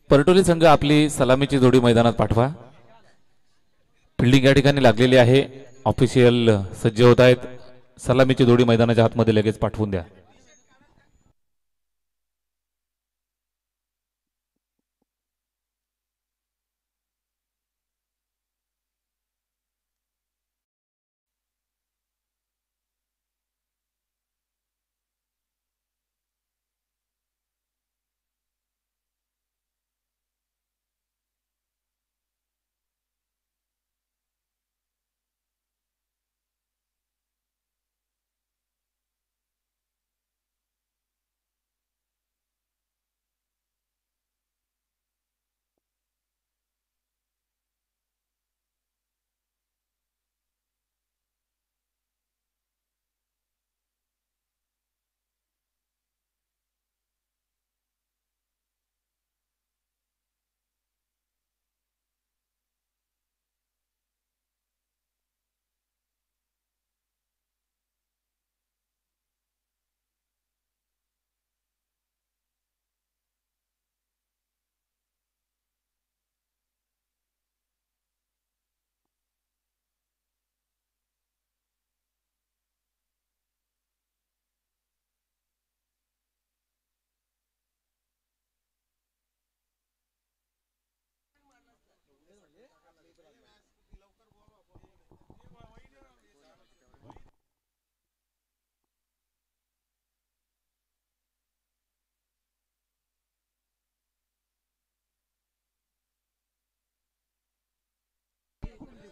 परटोली संघ आपली सलामीची जोडी मैदानात पाठवा. फिल्डिंग या ठिकाणी लागलेली आहे. ऑफिशियल सज्ज होत आहेत. सलामीची जोडी मैदानाच्या आतमध्ये लगेच पाठवून द्या.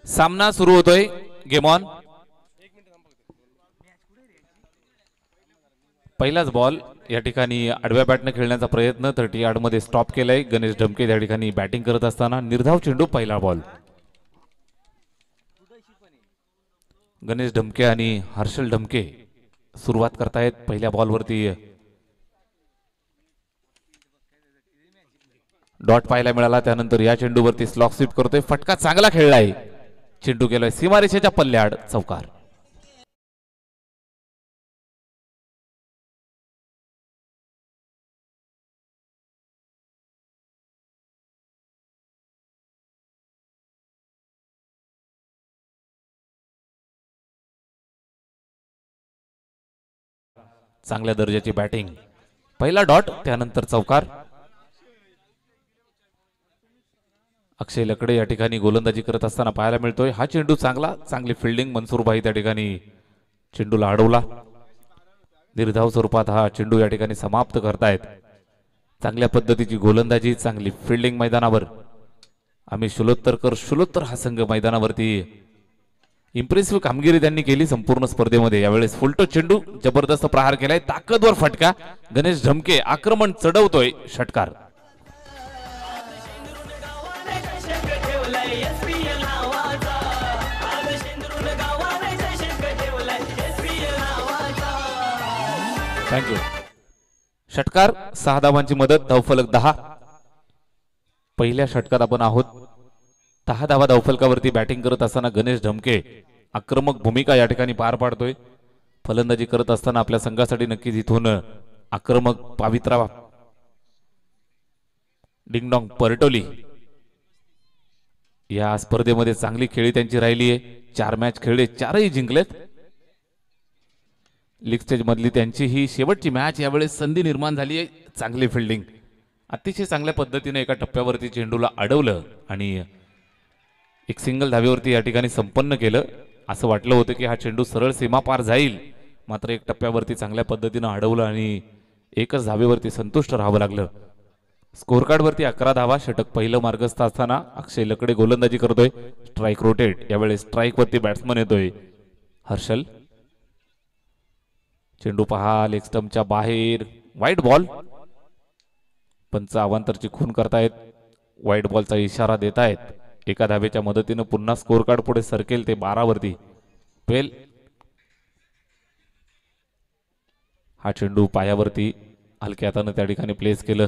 सामना सुरू होतोय. Game on. पहिलाच बॉल या ठिकाणी आडव्या बॅटने खेळण्याचा प्रयत्न 38 मध्ये स्टॉप केलाय. गणेश ढमके या ठिकाणी बॅटिंग करत असताना निर्धाव चेंडू. पहिला बॉल. गणेश ढमके आणि हर्षल ढमके सुरुवात करतायत. पहिल्या बॉलवरती डॉट पाहायला मिळाला. त्यानंतर या चेंडूवरती स्लॉक स्वीप करतोय. फटका चांगला खेळलाय. चेंडू केलाय सीमारेषेच्या पल्ल्याआड. चौकार. चांगल्या दर्जाची बॅटिंग. पहिला डॉट त्यानंतर चौकार. अक्षय लकडे या ठिकाणी गोलंदाजी करत असताना पाहायला मिळतोय. हा चेंडू चांगला. चांगली फिल्डिंग. मनसूरभाई त्या ठिकाणी चेंडूला अडवला. निर्धाव स्वरूपात हा चेंडू या ठिकाणी समाप्त करतायत. चांगल्या पद्धतीची गोलंदाजी, चांगली फिल्डिंग मैदानावर. आम्ही शुलोत्तर हा संघ मैदानावरती इम्प्रेसिव्ह कामगिरी त्यांनी केली संपूर्ण स्पर्धेमध्ये. यावेळेस फुलटो चेंडू. जबरदस्त प्रहार केलाय. ताकदवर फटका. गणेश ढमके आक्रमण चढवतोय. षटकार. थँक्यू. षटकार. 6 धावांची मदत. धावफलक 10. पहिल्या षटकात आपण आहोत. 10 धावा धावफलकावरती बॅटिंग करत असताना गणेश ढमके आक्रमक भूमिका या ठिकाणी पार पाडतोय. फलंदाजी करत असताना आपल्या संघासाठी नक्कीच इथून आक्रमक पावित्रा डिंगडॉंग परटोली या स्पर्धेमध्ये चांगली खेळी त्यांची राहिली आहे. 4 मॅच खेळले, 4ही जिंकलेत. लीग स्टेज मधली त्यांची ही शेवटची मॅच. यावेळेस संधी निर्माण झाली आहे. चांगली फिल्डिंग. अतिशय चांगल्या पद्धतीने एका टप्प्यावरती चेंडूला अडवलं आणि एक सिंगल धावेवरती या ठिकाणी संपन्न केलं. असं वाटलं होतं की हा चेंडू सरळ सीमा पार जाईल, मात्र एक टप्प्यावरती चांगल्या पद्धतीने अडवलं आणि एकच धावेवरती संतुष्ट राहावं लागलं. स्कोर कार्ड वरती 11 धावा. षटक पहिलं मार्गस्थ असताना अक्षय लकडे गोलंदाजी करतोय. Strike rotate. यावेळेस स्ट्राइक वरती बॅट्समन येतोय हर्षल. चेंडू पहा लेग स्टंपच्या बाहेर. वाईट बॉल. पंच अवांतरची खून करतायत. वाईट बॉलचा इशारा देत आहेत. एका धावेच्या मदतीने पुन्हा स्कोर कार्ड पुढे सरकेल ते 12 वरती. पेल. हा चेंडू पायावरती हलक्या हाताने त्या ठिकाणी प्लेस केलं.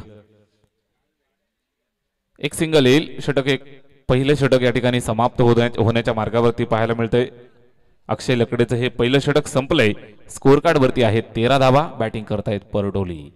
एक सिंगल येईल. षटक एक. पहिलं षटक या ठिकाणी समाप्त होण्याच्या मार्गावरती पाहायला मिळतंय. अक्षय लकडेचं हे पहिलं षटक संपलंय. स्कोर कार्ड वरती आहे 13 धावा. बॅटिंग करतायत परटोली.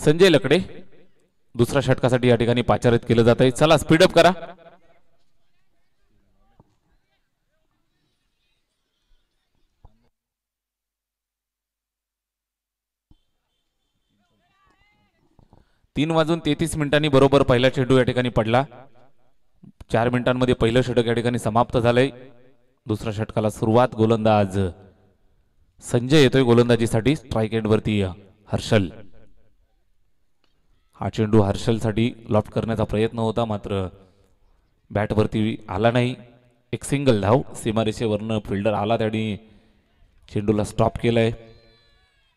संजय लकडे दुसऱ्या षटकासाठी या ठिकाणी पाचारित केलं जात आहे. चला स्पीडअप करा. तीन वाजून 33 मिनिटांनी बरोबर पहिला चेंडू या ठिकाणी पडला. 4 मिनिटांमध्ये पहिलं षटक या ठिकाणी समाप्त झालंय. दुसऱ्या षटकाला सुरुवात. गोलंदाज संजय येतोय गोलंदाजीसाठी. स्ट्राइक एंड वरती हर्षल. हा चेंडू हर्षलसाठी लॉफ्ट करण्याचा प्रयत्न होता, मात्र बॅट वरती आला नाही. एक सिंगल धाव. सीमारेषेवरनं फिल्डर आला त्याने चेंडूला स्टॉप केलंय.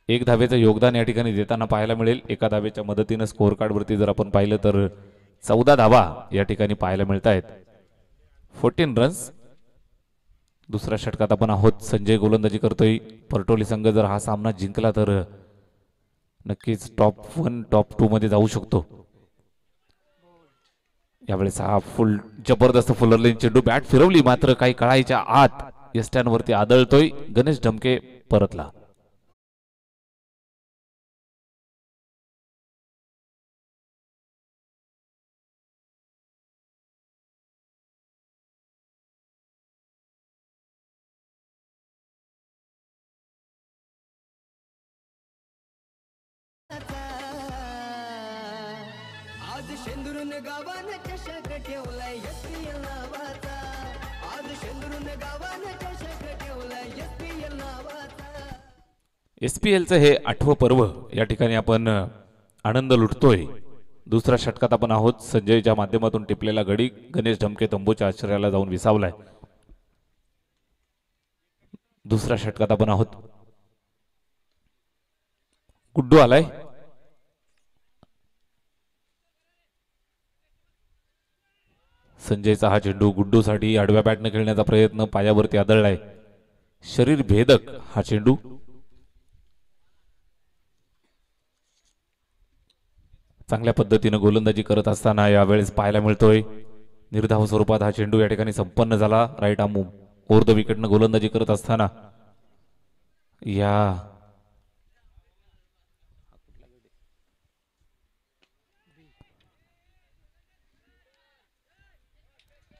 एक धावेचं योगदान या ठिकाणी देताना पाहायला मिळेल. एका धावेच्या मदतीनं स्कोअर कार्ड वरती जर आपण पाहिलं तर 14 धावा या ठिकाणी पाहायला मिळत आहेत. 14 रन्स. दुसऱ्या षटकात आपण आहोत. संजय गोलंदाजी करतोय. परटोली संघ जर हा सामना जिंकला तर नक्कीच टॉप 1 टॉप 2 मध्ये जाऊ शकतो. यावेळेस हा फुल जबरदस्त फुलरलेन चेंडू बॅट फिरवली, मात्र काही कळाईच्या आत यष्ट्यांवरती आदळतोय. गणेश ढमके परतला. SPLचं हे 8वं पर्व या ठिकाणी आपण आनंद लुटतोय. दुसऱ्या षटकात आपण आहोत. संजयच्या माध्यमातून टिपलेला गडी गणेश ढमके तंबूच्या आश्रयाला जाऊन विसावलाय. दुसऱ्या षटकात आपण आहोत. गुड्डू आलाय. संजयचा हा चेंडू गुड्डूसाठी आडव्या बॅटने खेळण्याचा प्रयत्न पायावरती आदळलाय. शरीर भेदक हा चेंडू. चांगल्या पद्धतीने गोलंदाजी करत असताना यावेळेस पाहायला मिळतोय. निर्धाव स्वरूपात हा चेंडू या ठिकाणी संपन्न झाला. राईट आर्म ओव्हर द विकेटनं गोलंदाजी करत असताना या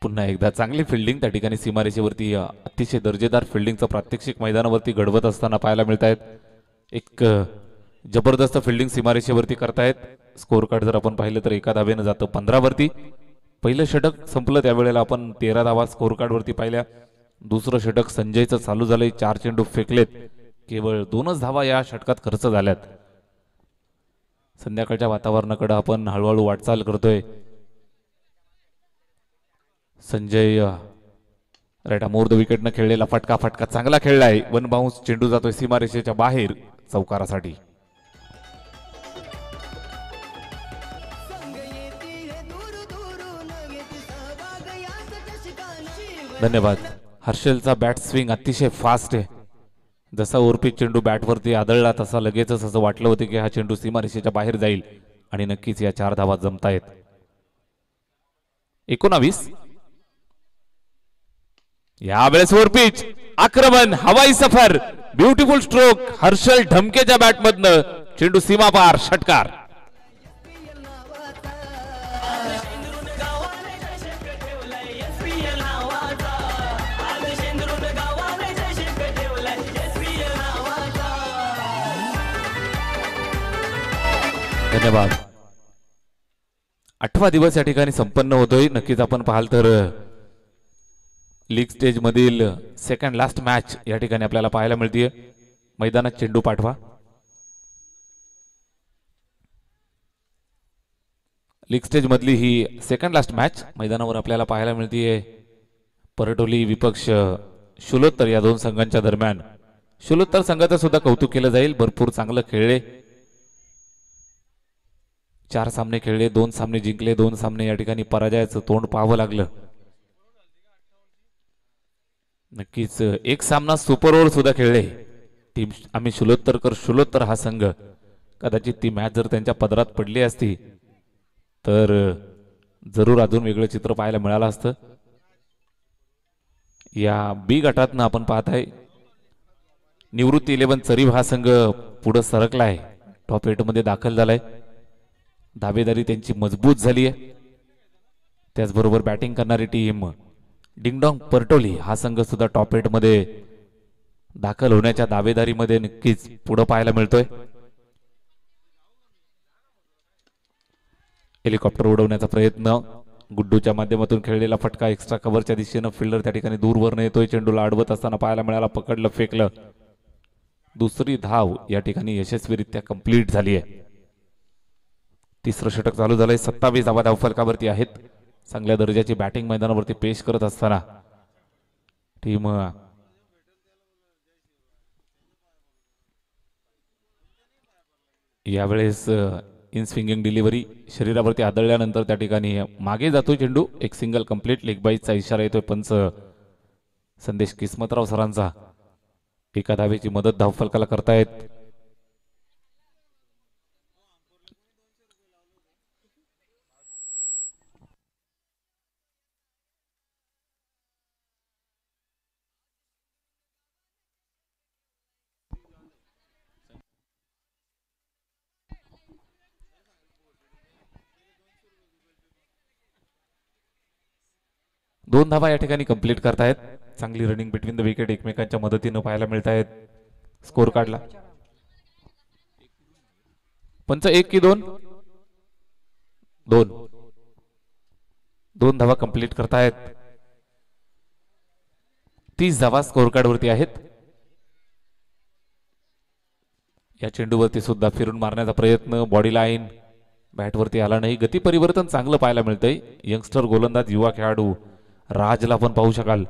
पुन्हा एकदा चांगली फिल्डिंग त्या ठिकाणी सीमारेषेवरती अतिशय दर्जेदार फिल्डिंगचं प्रात्यक्षिक मैदानावरती घडवत असताना पाहायला मिळत आहेत. एक जबरदस्त फिल्डिंग सीमारेषेवरती करतायत. स्कोअर कार्ड जर आपण पाहिलं तर एका धावेनं जातं 15 वरती. पहिलं षटक संपलं त्यावेळेला आपण 13 धावा स्कोअर कार्ड वरती पाहिल्या. दुसरं षटक संजयचं चालू झालंय. 4 चेंडू फेकलेत. केवळ 2च धावा या षटकात खर्च झाल्यात. संध्याकाळच्या वातावरणाकडे आपण हळूहळू वाटचाल करतोय. Sanjay right arm over the विकेटनं खेळलेला फटका चांगला खेळलाय. 1 बाउन्स चेंडू जातोय सीमारेषेच्या बाहेर चौकारासाठी. धन्यवाद. हर्षलचा बॅट स्विंग अतिशय फास्ट आहे. जसा ओरपीच चेंडू बॅटवरती आदळला तसा लगेचच असं वाटलं होतं की हा चेंडू सीमारेषेच्या बाहेर जाईल आणि नक्कीच या 4 धावा जमतायत. 19 यावेळेस ओरपीच आक्रमण हवाई सफर ब्युटिफुल स्ट्रोक हर्षल ढमकेच्या बॅटमधनं चेंडू सीमा पार षटकार. धन्यवाद. 8वा दिवस या ठिकाणी संपन्न होतोय. नक्कीच आपण पाहाल तर लीग स्टेज मधील सेकंड लास्ट मॅच या ठिकाणी आपल्याला पाहायला मिळते. मैदानात चेंडू पाठवा. लीग स्टेज मधली ही सेकंड लास्ट मॅच मैदानावर आपल्याला पाहायला मिळते. परटोली विपक्ष शुलोत्तर या 2 संघांच्या दरम्यान. शुलोत्तर संघाचं सुद्धा कौतुक केलं जाईल. भरपूर चांगलं खेळले. 4 सामने खेळले. 2 सामने जिंकले. 2 सामने या ठिकाणी पराजयाचं तोंड पाहावं लागलं. नक्कीच एक सामना सुपर ओव्हर सुद्धा खेळले टीम आम्ही शुलोत्तर हा संघ. कदाचित ती मॅच जर त्यांच्या पदरात पडली असती तर जरूर अजून वेगळं चित्र पाहायला मिळालं असतं. या बी गटातनं आपण पाहताय निवृत्ती 11 चरीव हा संघ पुढे सरकलाय. टॉप 8 मध्ये दाखल झालाय. दावेदारी त्यांची मजबूत झाली आहे. त्याचबरोबर बॅटिंग करणारी टीम डिंगडॉंग परटोली हा संघ सुद्धा टॉप 8 मध्ये दाखल होण्याच्या दावेदारीमध्ये नक्कीच पुढे पाहायला मिळतोय. हेलिकॉप्टर उडवण्याचा प्रयत्न, गुड्डूच्या माध्यमातून खेळलेला फटका एक्स्ट्रा कव्हरच्या दिशेने फिल्डर त्या ठिकाणी दूरवर येतोय. चेंडूला अडवत असताना पाहायला मिळाला, पकडलं, फेकलं. दुसरी धाव या ठिकाणी यशस्वीरित्या कंप्लीट झाली आहे. तिसरं षटक चालू झालंय. 27 धावा धावफलकावरती आहेत. चांगल्या दर्जाची बॅटिंग मैदानावरती पेश करत असताना टीम यावेळेस इन स्विंगिंग डिलिव्हरी शरीरावरती आदळल्यानंतर त्या ठिकाणी मागे जातोय चेंडू. एक सिंगल कंप्लीट लेग बाईचा इशारा येतोय पंच संदेश किस्मतराव सरांचा. एका धावेची मदत धावफलकाला करतायत. दोन धावा या ठिकाणी कंप्लीट करतायत. चांगली रनिंग बिटवीन द विकेट एकमेकांच्या मदतीने पाहायला मिळत आहेत. स्कोर काढला पंच 1 की 2? 2. 2 धावा कंप्लीट करतायत. 30 धावा स्कोर कार्ड वरती आहेत. या चेंडूवरती सुद्धा फिरून मारण्याचा प्रयत्न, बॉडी लाईन बॅट वरती आला नाही. गती परिवर्तन चांगलं पाहायला मिळतंय. यंगस्टर गोलंदाज युवा खेळाडू राजला आपण पाहू शकाल.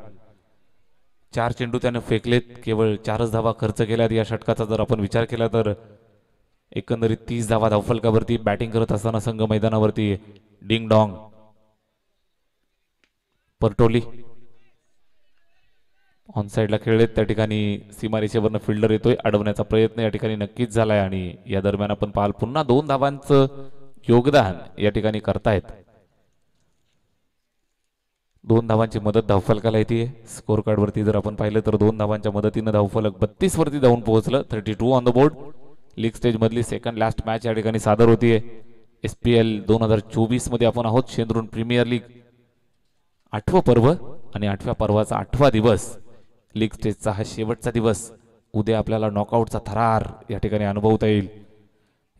4 चेंडू त्याने फेकलेत, केवळ 4च धावा खर्च केल्यात. या षटकाचा जर आपण विचार केला तर एकंदरीत 30 धावा धावफलकावरती बॅटिंग करत असताना संघ मैदानावरती डिंग डॉंग परटोली ऑन साइडला खेळलेत. त्या ठिकाणी सीमारेषेवरनं फिल्डर येतोय, अडवण्याचा प्रयत्न या ठिकाणी नक्कीच झालाय आणि या दरम्यान आपण पाहाल पुन्हा 2 धावांचं योगदान या ठिकाणी करतायत. 2 धावांची मदत धावफलकाला येते. स्कोर कार्ड वरती जर आपण पाहिलं तर 2 धावांच्या मदतीने धावफलक 32 वरती जाऊन पोहोचलं. 32 on the board. League stage मधली सेकंड लास्ट मॅच या ठिकाणी सादर होतीये. SPL 2024 मध्ये आपण आहोत. शेंद्रून प्रीमियर लीग 8वं पर्व आणि 8व्या पर्वाचा 8वा दिवस. लीग स्टेजचा हा शेवटचा दिवस. उद्या आपल्याला नॉकआउटचा थरार या ठिकाणी अनुभवता येईल.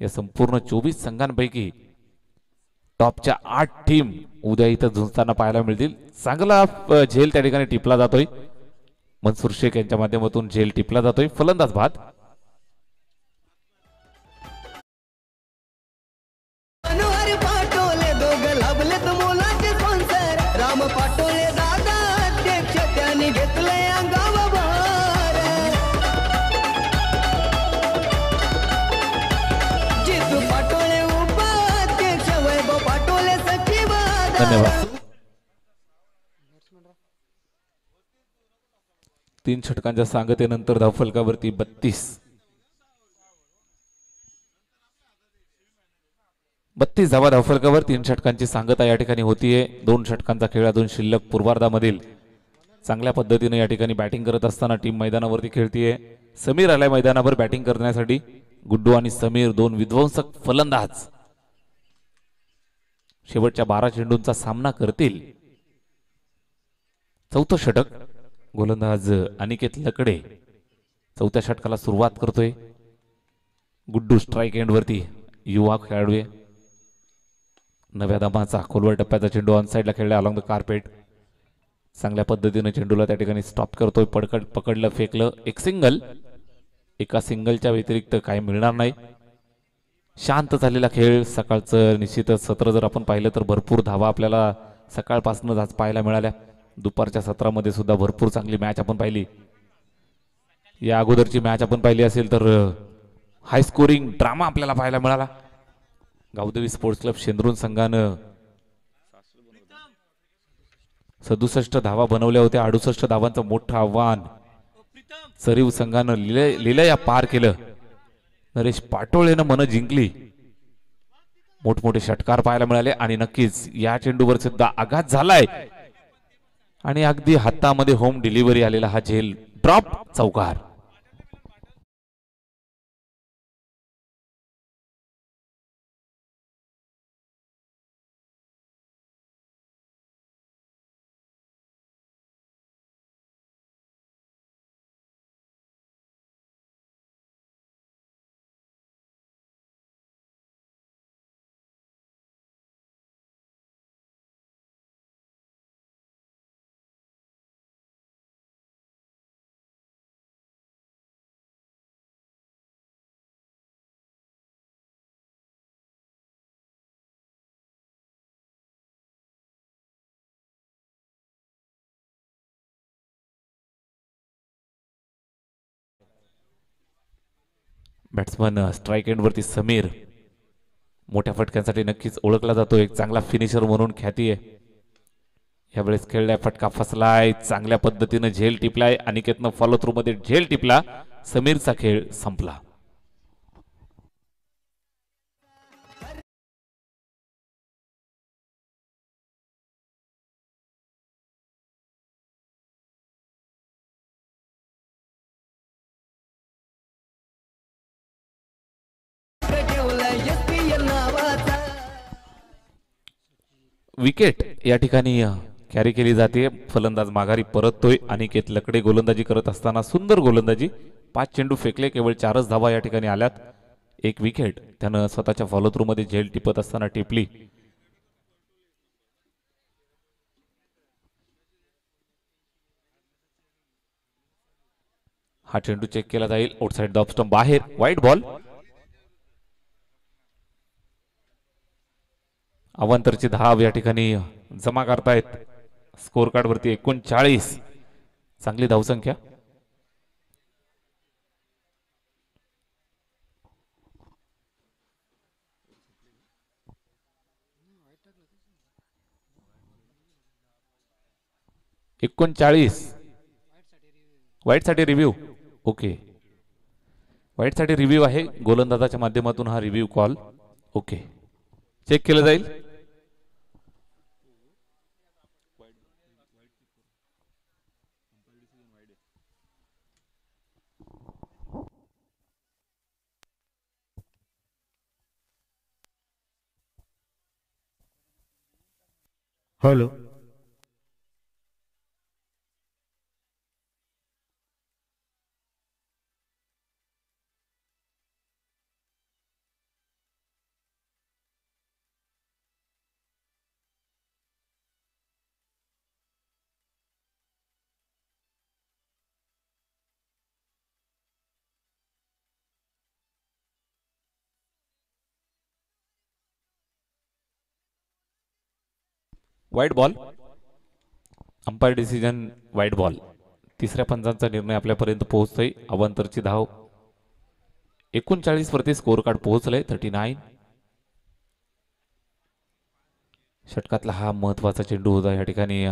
या संपूर्ण 24 संघांपैकी टॉपच्या 8 टीम उद्या इथं झुंजताना पाहायला मिळतील. चांगला झेल त्या ठिकाणी टिपला जातोय. मनसूर शेख यांच्या माध्यमातून झेल टिपला जातोय. फलंदाज बाद. राम पाटोले दादा अध्यक्ष त्यांनी घेतले अंगावर. जितू पाटोले उपाध्यक्ष, वैभव पाटोले सचिव. धन्यवाद. 3 षटकांच्या सांगतेनंतर धावफलकावरती 32 धावा धावफलकावर. 3 षटकांची सांगता या ठिकाणी होतीये. 2 षटकांचा खेळ अजून शिल्लक. पूर्वार्धामधील चांगल्या पद्धतीने या ठिकाणी बॅटिंग करत असताना टीम मैदानावरती खेळतीये. समीर आलाय मैदानावर बॅटिंग करण्यासाठी. गुड्डू आणि समीर 2 विध्वंसक फलंदाज शेवटच्या 12 चेंडूंचा सामना करतील. 4थं षटक. गोलंदाज अनिकेत लकडे 4थ्या षटकाला सुरुवात करतोय. गुड्डू स्ट्राइक एंड वरती, युवा खेळाडू. नव्या दमाचा खोलवर टप्प्याचा चेंडू ऑन साइडला खेळला अलॉंग द कार्पेट. चांगल्या पद्धतीने चेंडूला त्या ठिकाणी स्टॉप करतोय. पकडलं, फेकलं. एक सिंगल. एका सिंगलच्या व्यतिरिक्त काही मिळणार नाही. शांत झालेला खेळ. सकाळचं निश्चितच सत्र जर आपण पाहिलं तर भरपूर धावा आपल्याला सकाळपासूनच आज पाहायला मिळाल्या. दुपारच्या सत्रामध्ये सुद्धा भरपूर चांगली मॅच आपण पाहिली. या अगोदरची मॅच आपण पाहिली असेल तर हाय स्कोरिंग ड्रामा आपल्याला पाहायला मिळाला. गावदेवी स्पोर्ट्स क्लब शेंद्रून संघानं 67 धावा बनवल्या होत्या. 68 धावांचं मोठं आव्हान सरीव संघानं लिलया पार केलं. नरेश पाटोळेनं मन जिंकली. मोठमोठे षटकार पाहायला मिळाले आणि नक्कीच या चेंडूवर सुद्धा आघात झालाय आणि अगदी हातामध्ये होम डिलिव्हरी आलेला हा झेल ड्रॉप चौकार. बॅट्समन स्ट्राईक एंडवरती समीर मोठ्या फटक्यांसाठी नक्कीच ओळखला जातो. एक चांगला फिनिशर म्हणून ख्याती आहे. यावेळेस खेळलाय, फटका फसलाय, चांगल्या पद्धतीनं झेल टिपलाय. अनिकेतनं फॉलो थ्रू मध्ये झेल टिपला. समीरचा खेळ संपला. ठेवलाय SPL नावाचा. विकेट या ठिकाणी कॅरी केली जाते. फलंदाज माघारी परततोय. अनिकेत लकडे गोलंदाजी करत असताना सुंदर गोलंदाजी. 5 चेंडू फेकले, केवळ 4च धावा या ठिकाणी आल्यात. एक विकेट त्यानं स्वतःच्या फॉलो थ्रू मध्ये झेल टिपत असताना टिपली. हा चेंडू चेक केला जाईल. आउटसाइड द ऑफ स्टंप बाहेर. वाईट बॉल. अवांतरची धाव या ठिकाणी जमा करतायत. स्कोर कार्ड वरती 39. चांगली धावसंख्या. वाईट साठी रिव्ह्यू. ओके, वाईट साठी रिव्ह्यू आहे. गोलंदाजाच्या माध्यमातून हा रिव्ह्यू कॉल ओके चेक केलं जाईल. हॅलो. वाईट बॉल. अंपायर डिसिजन वाईट बॉल. तिसऱ्या पंचांचा निर्णय आपल्यापर्यंत पोहोचतोय. अवांतरची धाव 39 वरती स्कोर कार्ड पोहोचलंय. 39. षटकातला हा महत्वाचा चेंडू होता. या ठिकाणी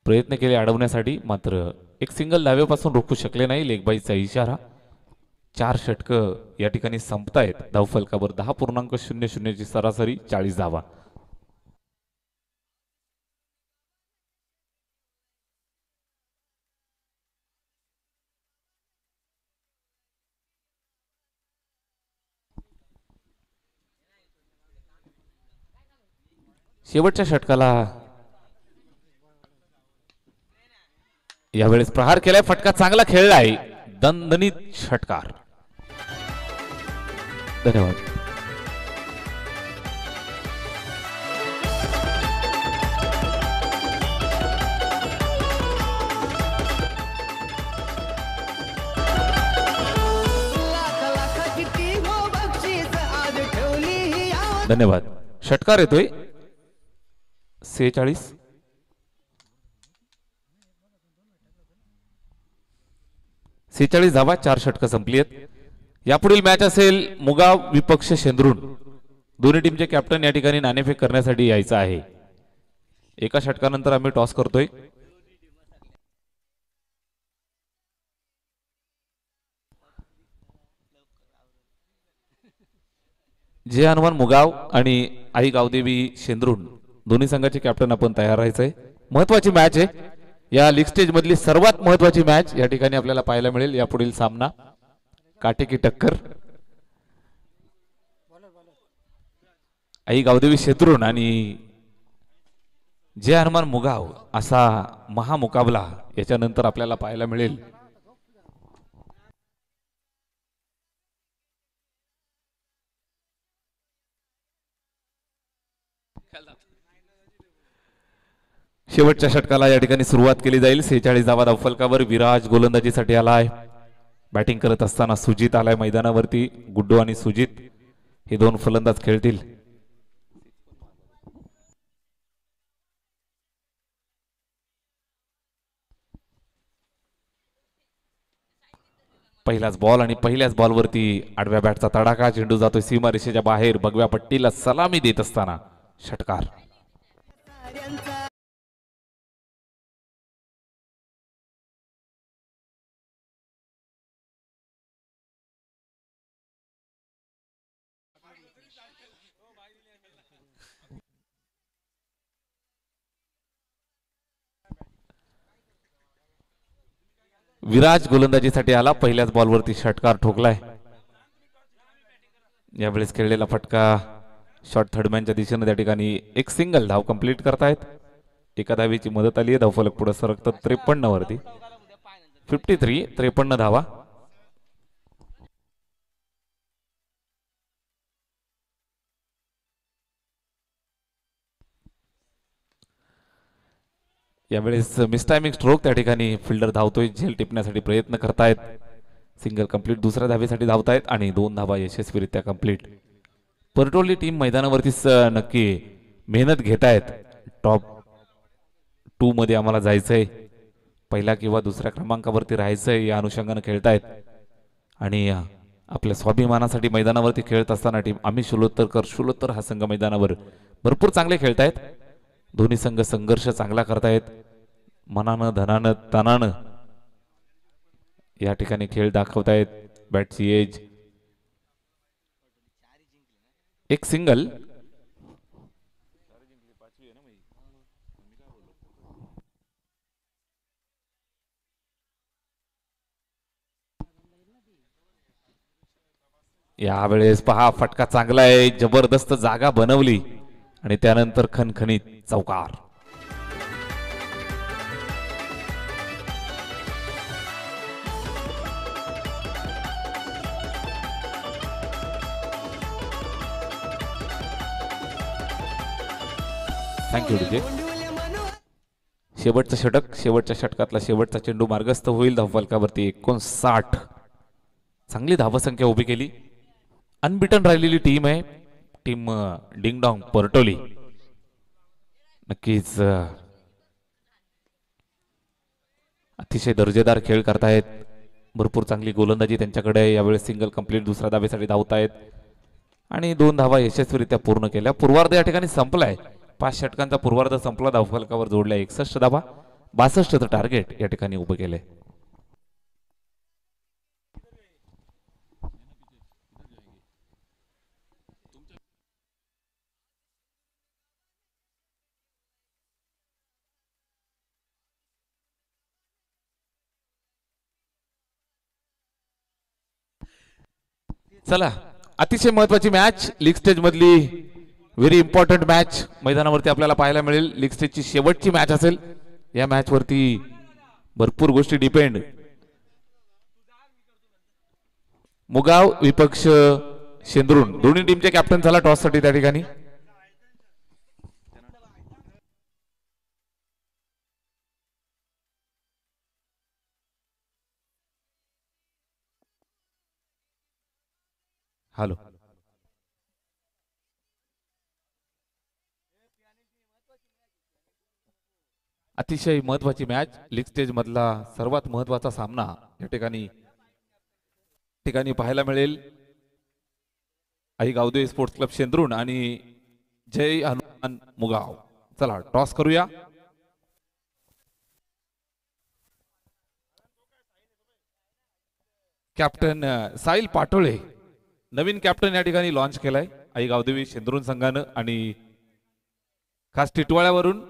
प्रयत्न केले अडवण्यासाठी, मात्र एक सिंगल धावेपासून रोखू शकले नाही. लेगबाईचा इशारा. 4 षटक या ठिकाणी संपतायत. धावफलकावर 10.00 ची सरासरी, 40 धावा. शेवटच्या षटकाला यावेळेस प्रहार केलाय. फटका चांगला खेळलाय. दणदणीत षटकार. धन्यवाद. लाखाची ती हो बक्षीस आज ठेवली ही यावत. धन्यवाद. षटकार येतोय 46. धावा, 4 षटक संपली आहेत. यापुढील मॅच असेल मुगाव विपक्ष शेंद्रून. दोन्ही टीमचे कॅप्टन या ठिकाणी नाणेफेक करण्यासाठी यायचं आहे. एका षटकानंतर आम्ही टॉस करतोय. जे हनुमान मुगाव आणि आई गावदेवी शेंद्रून दोन्ही संघाचे कॅप्टन आपण तयार राहायचंय. महत्वाची मॅच आहे. या लीग स्टेज मधली सर्वात महत्वाची मॅच या ठिकाणी आपल्याला पाहायला मिळेल. यापुढील सामना काटेकी टक्कर. आई गावदेवी शेंद्रून आणि जे हनुमान मुगाव असा महामुकाबला याच्यानंतर आपल्याला पाहायला मिळेल. शेवटच्या षटकाला या ठिकाणी सुरुवात केली जाईल. 46 धावा धावफलकावर. विराज गोलंदाजीसाठी आलाय. बॅटिंग करत असताना सुजित आलाय मैदानावरती. गुड्डू आणि सुजित हे दोन फलंदाज खेळतील. पहिलाच बॉल आणि पहिल्याच बॉलवरती आडव्या बॅटचा तडाखा. चेंडू जातोय सीमा रेषेच्या बाहेर. भगव्या पट्टीला सलामी देत असताना षटकार. साऱ्यांचा विराज गोलंदाजीसाठी आला. पहिल्याच बॉलवरती षटकार ठोकलाय. यावेळेस खेळलेला फटका शॉर्ट थर्डमॅनच्या दिशेने त्या ठिकाणी एक सिंगल धाव कंप्लीट करतायत. एका धावेची मदत आली आहे. धावफलक पुढे सरकतं 53 वरती. 53 53 धावा. यावेळेस मिसटायमिंग स्ट्रोक. त्या ठिकाणी फिल्डर धावतोय. झेल टिपण्यासाठी प्रयत्न करतायत. सिंगल कंप्लीट दुसऱ्या धावेसाठी धावतायत आणि 2 धावा यशस्वीरित्या कंप्लीट. परटोली टीम मैदानावरती नक्की मेहनत घेतायत. टॉप 2 मध्ये आम्हाला जायचंय. पहिला किंवा दुसऱ्या क्रमांकावरती राहायचंय या अनुषंगाने खेळतायत. आणि आपल्या स्वाभिमानासाठी मैदानावरती खेळत असताना टीम आम्ही शुलोत्तर हा संघ मैदानावर भरपूर चांगले खेळतायत. दोन्ही संघ संघर्ष चांगला करतायत. मनानं धनानं तनानं या ठिकाणी खेळ दाखवतायत. बॅटची एज. एक सिंगल. यावेळेस पहा फटका चांगला आहे. जबरदस्त जागा बनवली आणि त्यानंतर खणखणीत चौकार. Thank you DJ. शेवटचं षटक. शेवटच्या षटकातला शेवटचा चेंडू मार्गस्थ होईल. धावफलकावरती 59. चांगली धावसंख्या उभी केली. अनबिटन राहिलेली टीम आहे. Team ding-dong परटोली. नक्कीच अतिशय दर्जेदार खेळ करतायत. भरपूर चांगली गोलंदाजी त्यांच्याकडे. यावेळेस सिंगल कंप्लीट दुसऱ्या धावेसाठी धावतायत आणि 2 धावा यशस्वीरित्या पूर्ण केल्या. पूर्वार्ध या ठिकाणी संपलाय. 5 षटकांचा पूर्वार्ध संपला. धावफलकावर जोडल्या 61 धावा. 62चं टार्गेट या ठिकाणी उभं केलंय. चला अतिशय महत्वाची मॅच. लीग स्टेज मधली व्हेरी इम्पॉर्टंट मॅच मैदानावरती आपल्याला पाहायला मिळेल. लीग स्टेजची शेवटची मॅच असेल. या मॅच वरती भरपूर गोष्टी डिपेंड. मुगाव विपक्ष शेंद्रुण दोन्ही टीमचे कॅप्टन झाला टॉस साठी त्या ठिकाणी. हॅलो. अतिशय महत्वाची मॅच. लीग स्टेज मधला सर्वात महत्वाचा सामना या ठिकाणी पाहायला मिळेल. आई गावदेवी स्पोर्ट्स क्लब शेंद्रुण आणि जय हनुमान मुगाव. चला टॉस करूया. कॅप्टन साहिल पाटोळे नवीन कॅप्टन या ठिकाणी लॉन्च केलाय आई गावदेवी शेंद्रुण संघानं. आणि खास टिटवाळ्यावरून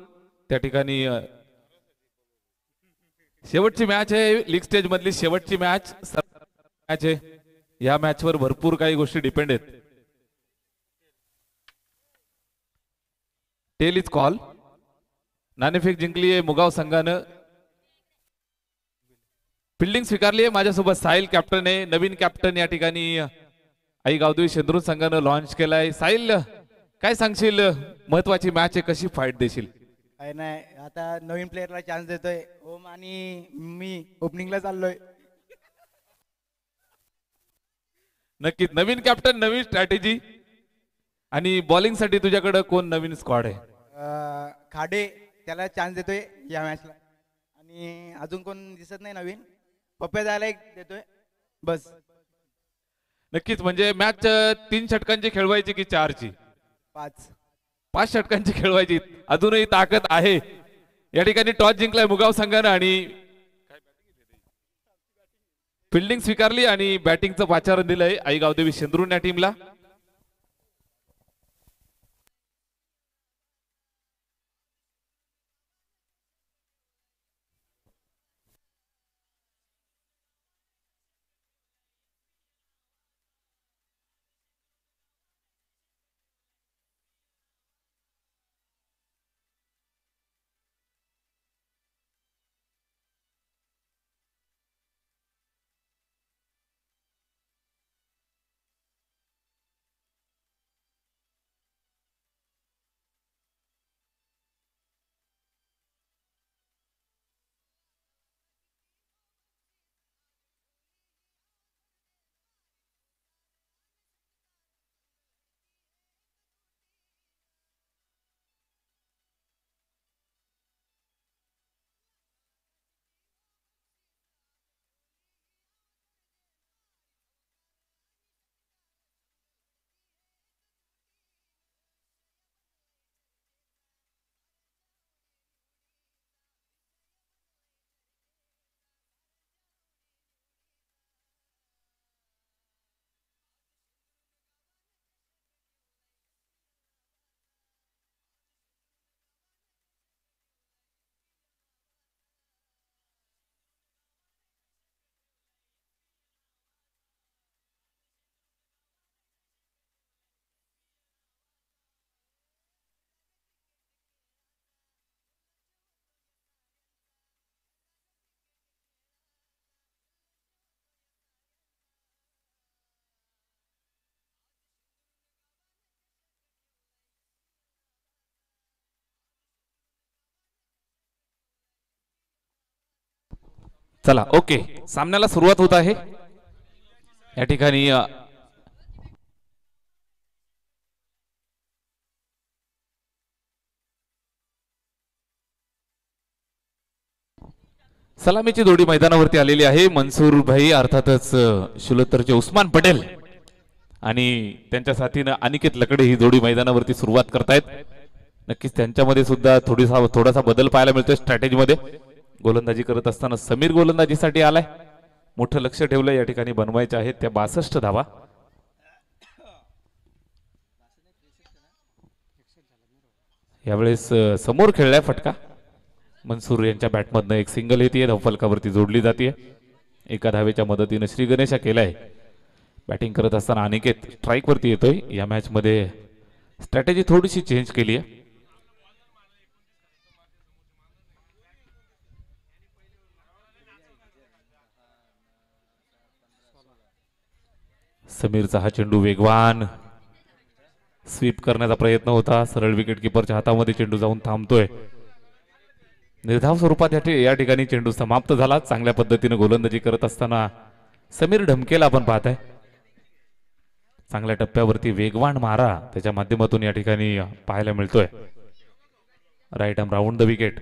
त्या ठिकाणी शेवटची मॅच आहे. लीग स्टेज मधली शेवटची मॅच आहे. या मॅच वर भरपूर काही गोष्टी डिपेंड आहेत. Tail is call. नाणेफेक जिंकली आहे मुगाव संघानं. फिल्डिंग स्वीकारली आहे. माझ्यासोबत साहिल कॅप्टन आहे. नवीन कॅप्टन या ठिकाणी आई गावदेवी शेंद्रुण संघानं लॉन्च केलाय. साहिल काय सांगशील? महत्वाची मॅच आहे. कशी फाईट देशील? काय नाही, आता नवीन प्लेअरला चान्स देतोय. ओम आणि मी ओपनिंगला चाललोय. नक्कीच नवीन कॅप्टन नवीन स्ट्रॅटेजी. आणि बॉलिंग साठी तुझ्याकडे कोण नवीन स्क्वॉड आहे? खाडे त्याला चान्स देतोय या मॅचला. आणि अजून कोण दिसत नाही नवीन. पप्प्या जायला एक देतोय. बस नक्कीच म्हणजे मॅच 3 षटकांची खेळवायची की 4ची? 5. 5 षटकांची खेळवायची. अजूनही ताकद आहे. या ठिकाणी टॉस जिंकलाय मुगाव संघानं आणि फिल्डिंग स्वीकारली आणि बॅटिंगचं वाचारण दिलंय आई गावदेवी शेंद्रून या टीमला. चला ओके, सामन्याला सुरुवात होत आहे. या ठिकाणी सलामीची जोडी मैदानावरती आलेली आहे. मनसूर भाई अर्थातच शुलोत्तरचे उस्मान पटेल आणि त्यांच्या साथीनं अनिकेत लकडे ही जोडी मैदानावरती सुरुवात करतायत. नक्कीच त्यांच्यामध्ये सुद्धा थोडासा बदल पाहायला मिळतोय स्ट्रॅटेजीमध्ये. गोलंदाजी करत असताना समीर गोलंदाजीसाठी आलाय. मोठं लक्ष ठेवलं या ठिकाणी बनवायचे आहेत त्या 62 धावा. यावेळेस समोर खेळलाय फटका. मनसूर यांच्या बॅटमधनं एक सिंगल येते, धावफलकावरती जोडली जाते. एका धावेच्या मदतीने श्री गणेशा केलाय. बॅटिंग करत असताना अनिकेत स्ट्राईक वरती येतोय. या मॅच मध्ये स्ट्रॅटेजी थोडीशी चेंज केली आहे. समीरचा हा चेंडू वेगवान स्वीप करण्याचा प्रयत्न होता. सरळ विकेट किपरच्या हातामध्ये चेंडू जाऊन थांबतोय. निर्धाव स्वरूपात या ठिकाणी चेंडू समाप्त झाला. चांगल्या पद्धतीने गोलंदाजी करत असताना समीर ढमकेला आपण पाहताय. चांगल्या टप्प्यावरती वेगवान मारा त्याच्या माध्यमातून या ठिकाणी पाहायला मिळतोय. Right arm round the wicket.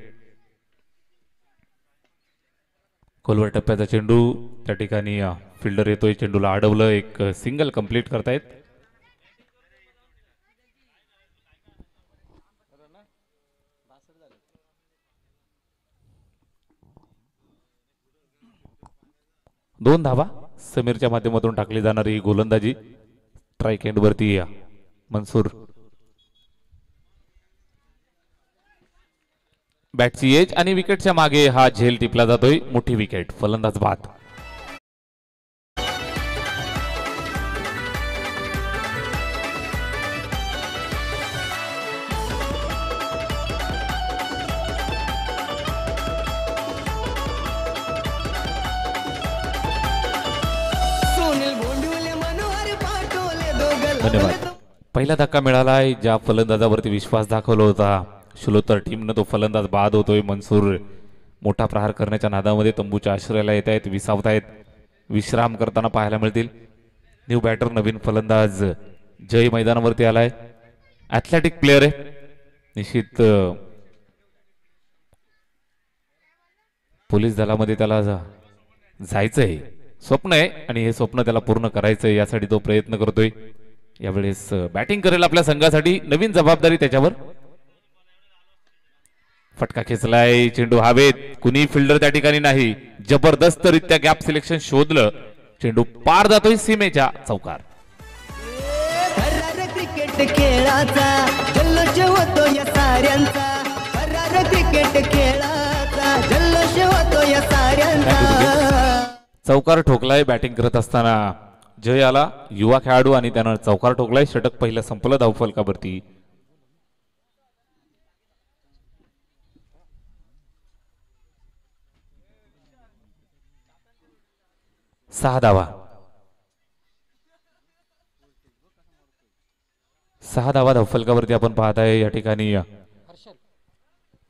खोलवर टप्प्याचा चेंडू त्या ठिकाणी फिल्डर येतोय, चेंडूला अडवलं. एक सिंगल कंप्लीट करतायत. दोन धावा समीरच्या माध्यमातून टाकली जाणारी गोलंदाजी. स्ट्राईक एंड वरती मनसूर. बॅटची एज आणि विकेटच्या मागे हा झेल टिपला जातोय. मोठी विकेट, फलंदाज बाद. धन्यवाद. पहिला धक्का मिळालाय. ज्या फलंदाजावरती विश्वास दाखवला होता शुलोत्तर टीमनं तो फलंदाज बाद होतोय. मनसूर मोठा प्रहार करण्याच्या नादामध्ये तंबूच्या आश्रयाला येत आहेत, विसावतायत, विश्राम करताना पाहायला मिळतील. न्यू बॅटर नवीन फलंदाज जय मैदानावरती आलाय. ॲथलेटिक प्लेअर आहे निश्चित. पोलीस दलामध्ये त्याला जायचंय स्वप्न आहे आणि हे स्वप्न त्याला पूर्ण करायचंय, यासाठी तो प्रयत्न करतोय. यावेळेस बॅटिंग करेल आपल्या संघासाठी, नवीन जबाबदारी त्याच्यावर. फटका खेचलाय, चेंडू हवेत, कुणी फिल्डर त्या ठिकाणी नाही. जबरदस्त रित्या गॅप सिलेक्शन शोधलं, चेंडू पार जातोय सीमेच्या चौकार. थरार क्रिकेट खेळाचा जल्लोष होतो या साऱ्यांचा. थरार क्रिकेट खेळाचा जल्लोष होतो या साऱ्यांचा. चौकार ठोकलाय बॅटिंग करत असताना जय आला, युवा खेळाडू, आणि त्यानं चौकार ठोकलाय. षटक पहिलं संपलं धावफलकावरती. 6 धावा. 6 धावा धावफलकावरती आपण पाहत आहे. या ठिकाणी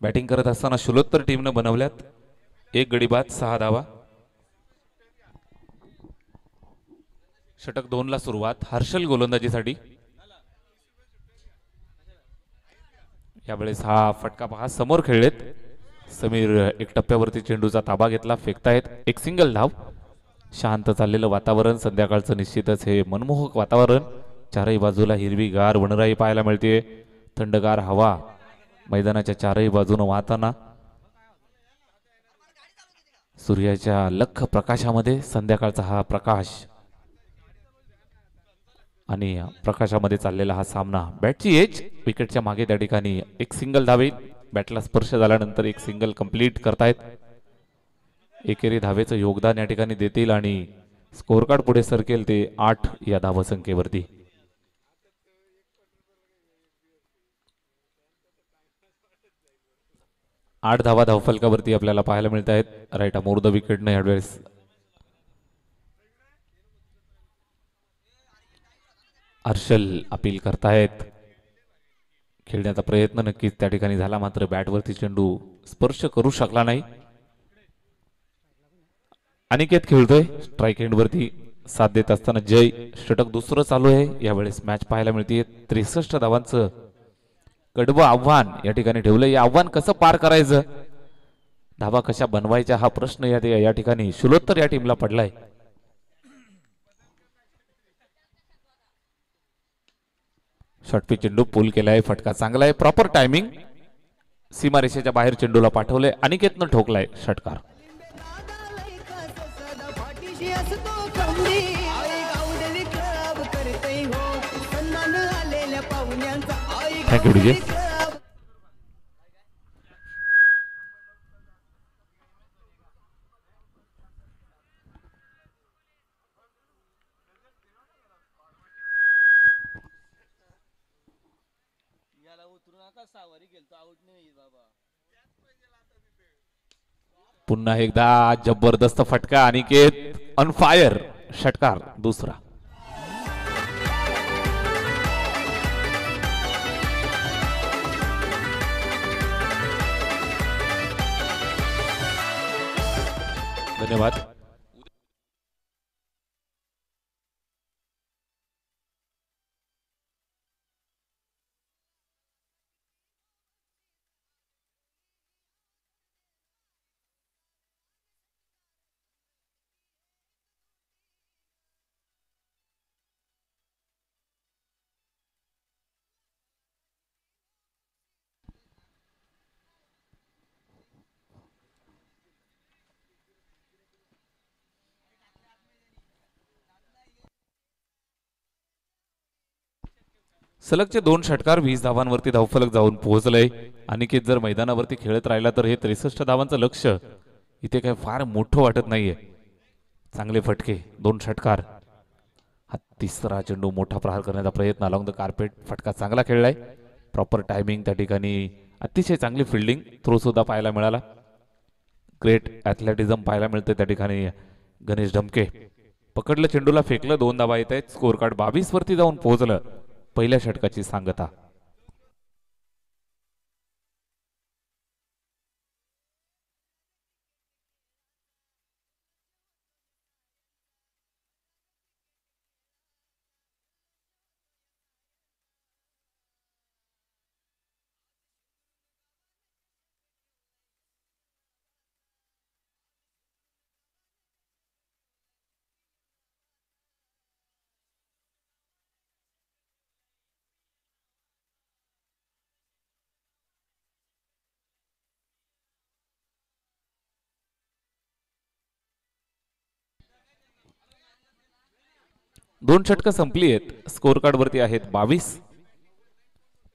बॅटिंग करत असताना शुलोत्तर टीमनं बनवल्यात 1 गडी बाद, 6 धावा. षटक 2 ला सुरुवात. हर्षल गोलंदाजीसाठी. यावेळेस हा फटका पहा, समोर खेळलेत. समीर एक टप्प्यावरती चेंडूचा ताबा घेतला, फेकतायत. एक सिंगल धाव. शांत चाललेलं वातावरण, संध्याकाळचं निश्चितच हे मनमोहक वातावरण. चारही बाजूला हिरवीगार वनराई पाहायला मिळते. थंडगार हवा मैदानाच्या चारही बाजूने वाहताना सूर्याच्या लख प्रकाशामध्ये संध्याकाळचा हा प्रकाश आणि प्रकाशामध्ये चाललेला हा सामना. बॅटची एज, विकेटच्या मागे त्या ठिकाणी एक सिंगल धावे. बॅटला स्पर्श झाल्यानंतर एक सिंगल कंप्लीट करतायत. एकेरी धावेचं योगदान या ठिकाणी देतील आणि स्कोर कार्ड पुढे सरकेल ते 8 या धावसंख्येवरती. आठ धावा धावफलकावरती आपल्याला पाहायला मिळत आहेत. राईट अमोर द विकेटने यावेळेस हर्षल अपील करतायत. खेळण्याचा प्रयत्न नक्कीच त्या ठिकाणी झाला, मात्र बॅटवरती चेंडू स्पर्श करू शकला नाही. अनिकेत खेळतोय स्ट्राईक एंड वरती साथ देत असताना जय. षटक दुसरं चालू आहे. यावेळेस मॅच पाहायला मिळते. 63 धावांचं कडवं आव्हान या ठिकाणी ठेवलं. हे आव्हान कसं पार करायचं, धावा कशा बनवायच्या, हा प्रश्न या ठिकाणी शुलोत्तर या टीमला पडलाय. शॉर्टपी चेंडू पुल केलाय, फटका चांगला आहे, प्रॉपर टायमिंग. सीमारेषेच्या बाहेर चेंडूला पाठवलंय, अनिकेतनं ठोकलाय षटकार. Thank you DJ. पुन्हा एकदा जबरदस्त फटका, अनिकेत ऑन फायर, षटकार दुसरा. धन्यवाद. सलगचे 2 षटकार, 20 धावांवरती धावफलक जाऊन पोहोचलंय. अनिकेत जर मैदानावरती खेळत राहिला तर हे 63 धावांचं लक्ष इथे काय फार मोठं वाटत नाहीये. चांगले फटके, 2 षटकार. हा तिसरा चेंडू मोठा प्रहार करण्याचा प्रयत्न अलॉंग द कार्पेट, फटका चांगला खेळलाय, प्रॉपर टायमिंग. त्या ठिकाणी अतिशय चांगली फिल्डिंग, थ्रो सुद्धा पाहायला मिळाला. ग्रेट ॲथलेटिझम पाहायला मिळते त्या ठिकाणी. गणेश ढमके पकडलं, चेंडूला फेकलं, 2 धावा येत आहेत. स्कोर कार्ड 22 वरती जाऊन पोहोचलं. पहिल्या षटकाची सांगता. 2 षटकं संपली आहेत. स्कोर कार्ड वरती आहेत 22.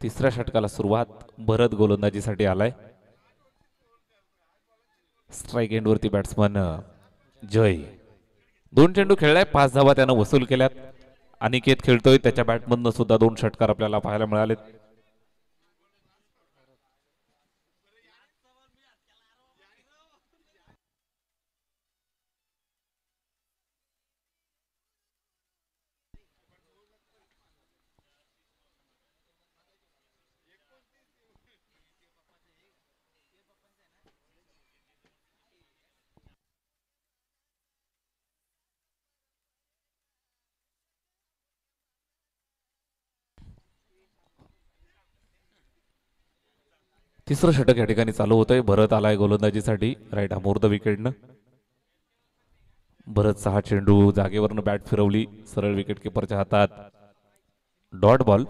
तिसऱ्या षटकाला सुरुवात. भरत गोलंदाजीसाठी आलाय. स्ट्राईक एंड वरती बॅट्समन जय. 2 चेंडू खेळलाय, 5 धावा त्यानं वसूल केल्यात. अनिकेत खेळतोय, त्याच्या बॅटमधनं सुद्धा 2 षटकार आपल्याला पाहायला मिळालेत. तिसरं षटक या ठिकाणी चालू होतंय. भरत आलाय गोलंदाजीसाठी राईट अमोर द विकेटनं. भरत 6 चेंडू जागेवरनं बॅट फिरवली, सरळ विकेट किपरच्या हातात. Dot ball.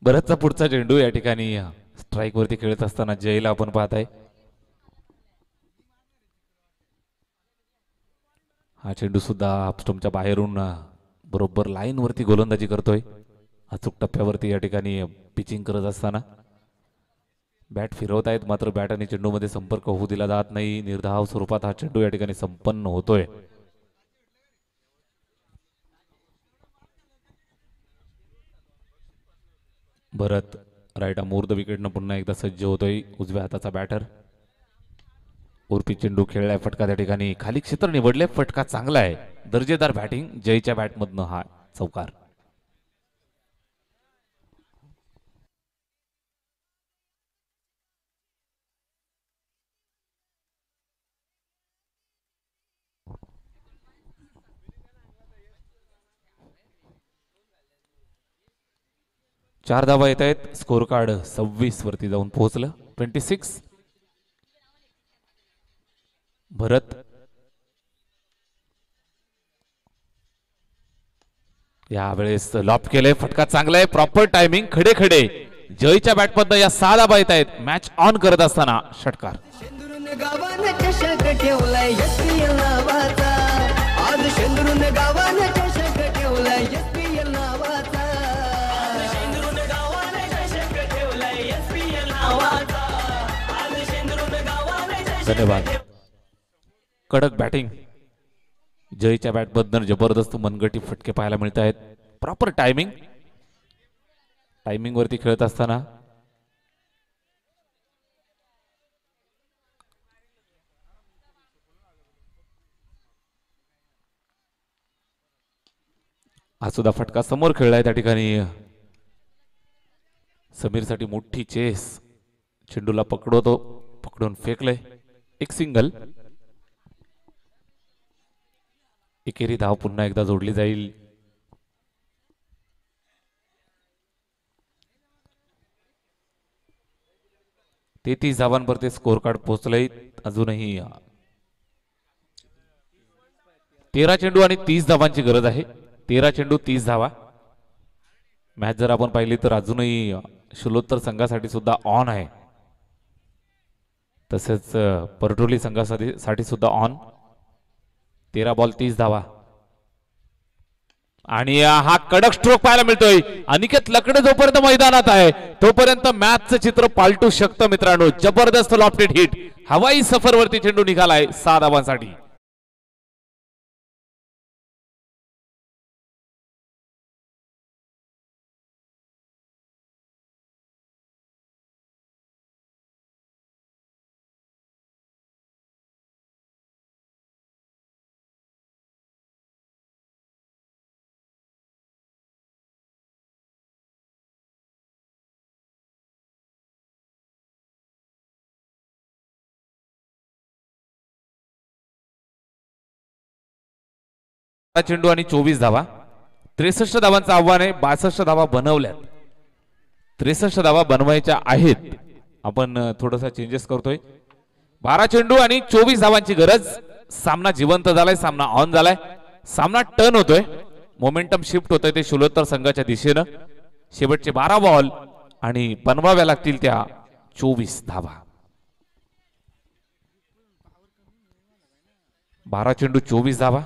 भरतचा पुढचा चेंडू या ठिकाणी स्ट्राईक वरती खेळत असताना जयला आपण पाहताय. हा चेंडू सुद्धा स्टंपच्या बाहेरून बरोबर लाईन वरती गोलंदाजी करतोय. अचूक टप्प्यावरती या ठिकाणी पिचिंग करत असताना बॅट फिरवतायत, मात्र बॅट आणि चेंडू मध्ये संपर्क होऊ दिला जात नाही. निर्धाव स्वरूपात हा चेंडू या ठिकाणी संपन्न होतोय. भरत राईट अमोर द विकेटनं पुन्हा एकदा सज्ज होतोय. उजव्या हाताचा बॅटर. उर्पी चेंडू खेळलाय, फटका त्या ठिकाणी खाली क्षेत्र निवडले. फटका चांगला आहे, दर्जेदार बॅटिंग जयच्या बॅटमधनं हा चौकार. चार धावा येत आहेत. स्कोर कार्ड 26 वरती जाऊन पोहोचलं. 26. भरत यावेळेस लॉप केलंय, फटका चांगला आहे, प्रॉपर टायमिंग. खडे खडे जयच्या बॅटमधनं या 6 धावा येत आहेत. मॅच ऑन करत असताना षटकार. शेंदुरून गावानं चषक ठेवलाय SPL नावाचा. आज शेंदुरून गावानं चषक ठेवलाय SPL नावाचा. आज शेंदुरून गावानं चषक ठेवलाय SPL नावाचा. आज शेंदुरून गावानं चषक. धन्यवाद. कडक बॅटिंग जयच्या बॅटमधनं जबरदस्त मनगटी फटके पाहायला मिळत आहेत. Proper timing. टायमिंग वरती खेळत असताना हा सुद्धा फटका समोर खेळलाय. त्या ठिकाणी समीर साठी मोठी चेस. चेंडूला पकडतो, पकडून फेकलंय. एक सिंगल. एकेरी धाव पुन्हा एकदा जोडली जाईल. ते 30 धावांवरती स्कोर कार्ड पोहोचलंय. अजूनही 13 चेंडू आणि 30 धावांची गरज आहे. 13 चेंडू 30 धावा. मॅच जर आपण पाहिली तर अजूनही शिलोत्तर संघासाठी सुद्धा ऑन आहे, तसेच परटोली संघासाठी सुद्धा ऑन. 13 बॉल 30 धावा. आणि हा कडक स्ट्रोक पाहायला मिळतोय. अनिकेत लकडे जोपर्यंत मैदानात आहे तोपर्यंत मॅचचं चित्र पालटू शकतं मित्रांनो. जबरदस्त लॉफ्टेड हिट. हवाई सफरवरती चेंडू निघालाय 6 धावांसाठी. चेंडू आणि 24 धावा. 63 धावांचं आव्हान आहे. 62 धावा बनवल्यात. 63 धावा बनवायच्या आहेत. आपण थोडासा चेंजेस करतोय. 12 चेंडू आणि 24 धावांची गरज. सामना जिवंत झालाय, सामना ऑन झालाय. सामना टर्न होतोय, मोमेंटम शिफ्ट होतोय ते शुलोत्तर संघाच्या दिशेनं. शेवटचे 12 बॉल आणि बनवाव्या लागतील त्या 24 धावा. 12 चेंडू 24 धावा.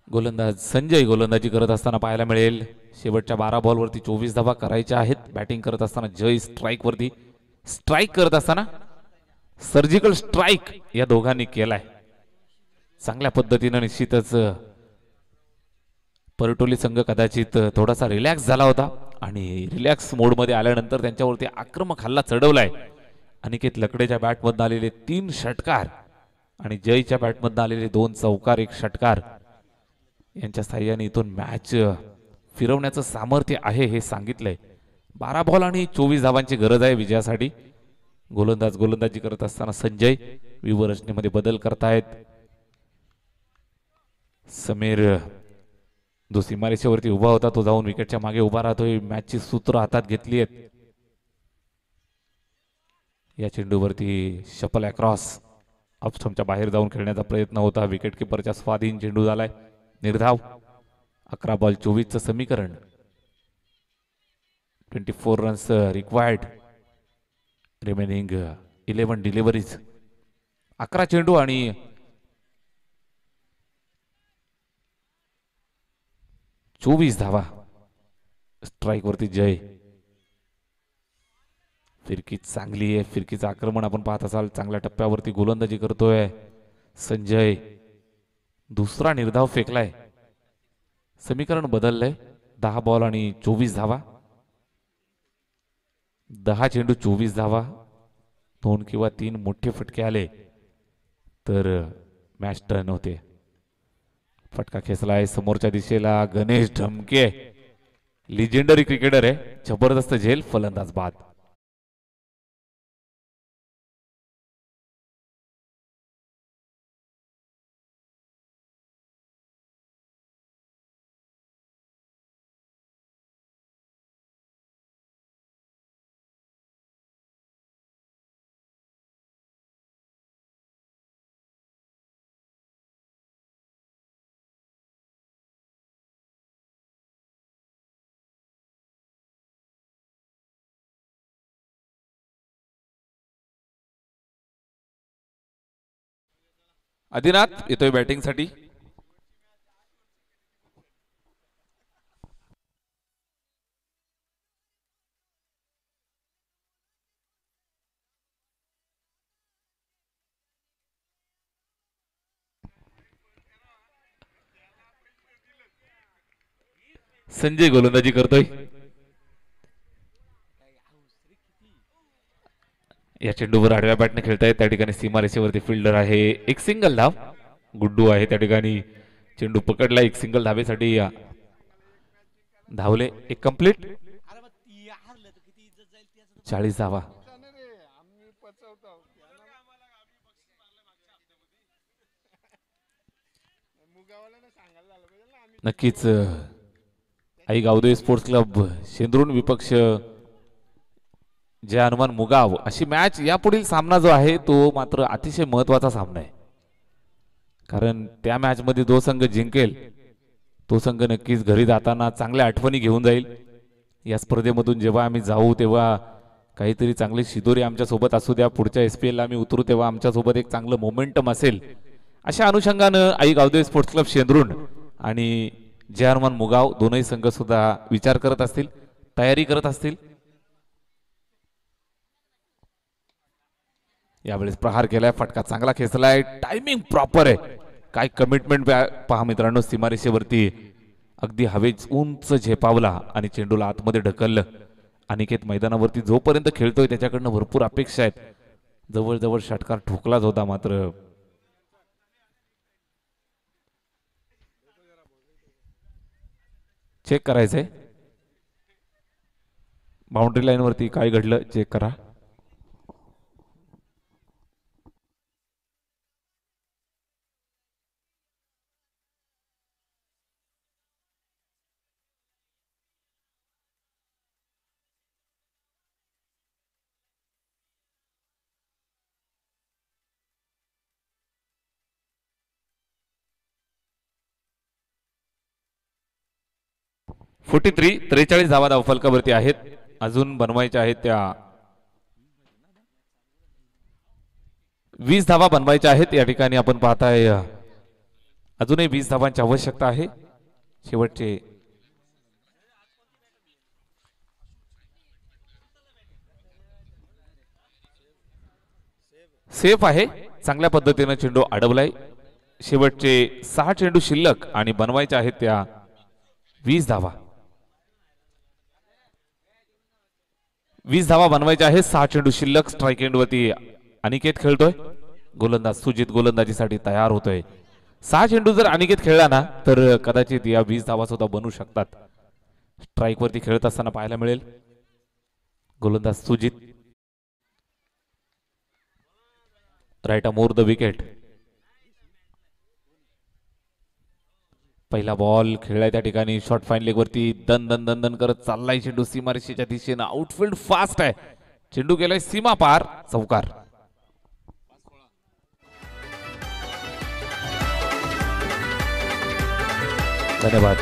गोलंदाज संजय गोलंदाजी करत असताना पाहायला मिळेल. शेवटच्या 12 बॉलवरती 24 धावा करायच्या आहेत. बॅटिंग करत असताना जय स्ट्राईक वरती, स्ट्राईक करत असताना सर्जिकल स्ट्राईक या दोघांनी केलाय. चांगल्या पद्धतीने निश्चितच परटोली संघ कदाचित थोडासा रिलॅक्स झाला होता आणि रिलॅक्स मोड मध्ये आल्यानंतर त्यांच्यावरती आक्रमक हल्ला चढवलाय. अनिकेत लकडेच्या बॅटमधून आलेले 3 षटकार आणि जयच्या बॅटमधून आलेले 2 चौकार 1 षटकार यांच्या साह्याने इथून मॅच फिरवण्याचं सामर्थ्य आहे हे सांगितलंय. 12 बॉल आणि 24 धावांची गरज आहे विजयासाठी. गोलंदाजी करत असताना संजय व्यूहरचनेमध्ये बदल करतायत. समीर जो सीमारेषेवरती उभा होता तो जाऊन विकेटच्या मागे उभा राहतोय. मॅचची सूत्र हातात घेतली आहेत. या चेंडूवरती शपल अक्रॉस ऑफस्टंपच्या बाहेर जाऊन खेळण्याचा प्रयत्न होता. विकेट किपरच्या स्वाधीन चेंडू झालाय. निर्धाव. 11 बॉल 24चं समीकरण. 24 रन्स रिक्वायर्ड. Remaining 11 deliveries. 11 चेंडू आणि 24 धावा. स्ट्राईक वरती जय. फिरकी चांगली आहे. फिरकीचं आक्रमण आपण पाहत असाल. चांगल्या टप्प्यावरती गोलंदाजी करतोय संजय. दुसरा निर्धाव फेकलाय. समीकरण बदललंय. 10 बॉल आणि 24 धावा. 10 चेंडू 24 धावा. 2 किंवा 3 मोठे फटके आले तर मॅच टर्न होते. फटका खेचलाय समोरच्या दिशेला. गणेश ढमके लिजेंडरी क्रिकेटर आहे. जबरदस्त झेल. फलंदाज बाद. आदिनाथ येतोय बॅटिंगसाठी. संजय गोलंदाजी करतोय. या चेंडूवर आडव्या बॅटने खेळतायत. त्या ठिकाणी सीमारेषेवरती फिल्डर आहे. एक सिंगल धाव. गुड्डू आहे त्या ठिकाणी. चेंडू पकडला. एक सिंगल धावेसाठी धावले. एक कंप्लीट. 40 धावा. नक्कीच आई गावदेवी स्पोर्ट्स क्लब शेंद्रुण विपक्ष जय हनुमान मुगाव अशी मॅच. यापुढील सामना जो आहे तो मात्र अतिशय महत्वाचा सामना आहे. कारण त्या मॅच मध्ये जो संघ जिंकेल तो संघ नक्कीच घरी जाताना चांगल्या आठवणी घेऊन जाईल. या स्पर्धेमधून जेव्हा आम्ही जाऊ तेव्हा काहीतरी चांगली शिदोरी आमच्या सोबत असू द्या. पुढच्या SPL ला आम्ही उतरू तेव्हा आमच्या सोबत एक चांगलं मोमेंटम असेल. अशा अनुषंगानं आई गावदेवी स्पोर्ट्स क्लब शेंद्रुण आणि जय हनुमान मुगाव दोनही संघ सुद्धा विचार करत असतील, तयारी करत असतील. यावेळेस प्रहार केलाय. फटका चांगला खेचलाय. टायमिंग प्रॉपर आहे. काय कमिटमेंट पहा मित्रांनो. सीमारेषेवरती अगदी हवेच उंच झेपावला आणि चेंडूला आतमध्ये ढकललं. अनिकेत मैदानावरती जोपर्यंत खेळतोय त्याच्याकडनं भरपूर अपेक्षा आहेत. जवळजवळ षटकार ठोकलाच होता मात्र चेक करायचंय. बाउंड्री लाईन वरती काय घडलं चेक करा. 43 धावा धावफलकावरती आहेत. अजून बनवायच्या आहेत त्या 20 धावा बनवायच्या आहेत. या ठिकाणी आपण पाहताय अजूनही 20 धावांची आवश्यकता आहे. शेवटचे सेफ आहे. चांगल्या पद्धतीने चेंडू अडवलाय. शेवटचे 6 चेंडू शिल्लक आणि बनवायच्या आहेत त्या 20 धावा. 20 धावा बनवायच्या आहेत. 6 चेंडू शिल्लक. स्ट्राईक एंड वरती अनिकेत खेळतोय. गोलंदाज सुजित गोलंदाजीसाठी तयार होतोय. 6 चेंडू जर अनिकेत खेळला ना तर कदाचित या 20 धावा सुद्धा बनू शकतात. स्ट्राईक वरती खेळत असताना पाहायला मिळेल. गोलंदाज Sujit right more the wicket. पहिला बॉल खेळलाय त्या ठिकाणी. शॉर्ट फाईन लेग वरती दन दन दन दन करत चाललाय चेंडू सीमारेषेच्या दिशेनं. आउटफील्ड फास्ट आहे. चेंडू गेलाय सीमा पार. चौकार. धन्यवाद.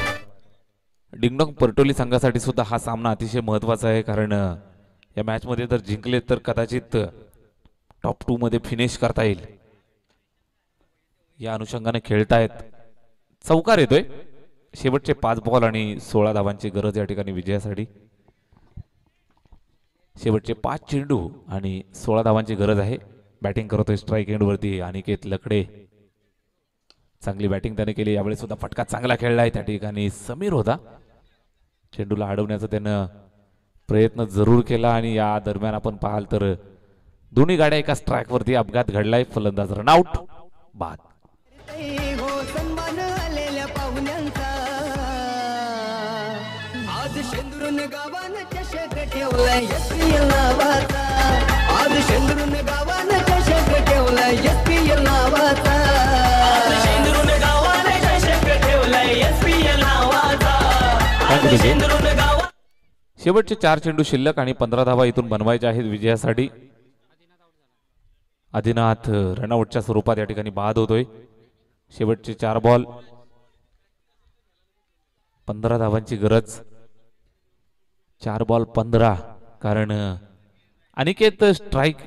डिंगडोंग परटोली संघासाठी सुद्धा हा सामना अतिशय महत्वाचा आहे. कारण या मॅच मध्ये जर जिंकले तर कदाचित टॉप 2 मध्ये फिनिश करता येईल. या अनुषंगाने खेळतायत. चौकार येतोय. शेवटचे 5 बॉल आणि 16 धावांची गरज या ठिकाणी विजयासाठी. शेवटचे 5 चेंडू आणि 16 धावांची गरज आहे. बॅटिंग करतोय स्ट्राईक एंड वरती अनिकेत लकडे. चांगली बॅटिंग त्याने केली. यावेळी सुद्धा फटका चांगला खेळलाय. त्या ठिकाणी समीर होता. चेंडूला अडवण्याचा त्यानं प्रयत्न जरूर केला आणि या दरम्यान आपण पाहाल तर दोन्ही गाड्या एका स्ट्राईक वरती अपघात घडलाय. फलंदाज रनआउट. बाद. हो सन्मान आलेल्या पाहुण्यांचा आज शेंदुरून गावानं चषक ठेवलाय एसपीएल नावाचा. आज शेंदुरून गावानं चषक ठेवलाय एसपीएल नावाचा. शेंदुरून गावानं चषक ठेवलाय एसपीएल नावाचा. शेवटचे 4 चेंडू शिल्लक आणि 15 धावा इथून बनवायच्या आहेत विजयासाठी. आदिनाथ रनआउटच्या स्वरूपात या ठिकाणी बाद होतोय. शेवटचे 4 बॉल 15 धावांची गरज. 4 बॉल 15. कारण अनिकेत स्ट्राईक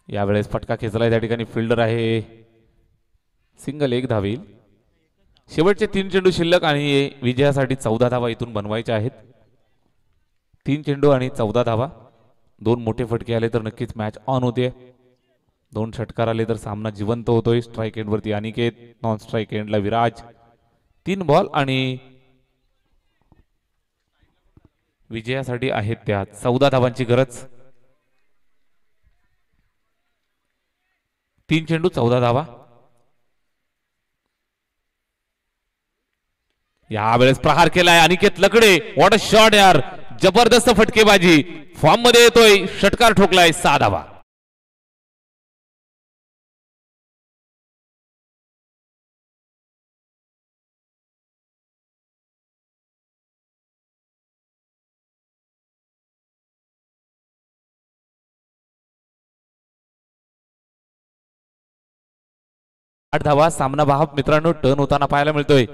यावेळेस फटका खेचलाय. त्या ठिकाणी फिल्डर आहे. सिंगल. 1 धाव येईल. शेवटचे 3 चेंडू शिल्लक आणि विजयासाठी 14 धावा इथून बनवायच्या आहेत. 3 चेंडू आणि 14 धावा. 2 मोठे फटके आले तर नक्कीच मॅच ऑन होते. 2 षटकार आले तर सामना जिवंत होतोय. स्ट्राईक एंड वरती अनिकेत. नॉन स्ट्राईक एंडला विराज. 3 बॉल आणि विजयासाठी आहेत त्या 14 धावांची गरज. 3 चेंडू 14 धावा. यावेळेस प्रहार केलाय अनिकेत लकडे. व्हॉट अ शॉट यार. जबरदस्त फटकेबाजी. फॉर्म मध्ये येतोय. षटकार ठोकलाय. 6 धावा. धावा. सामना वाहक मित्रांनो टर्न होताना पाहायला मिळतोय.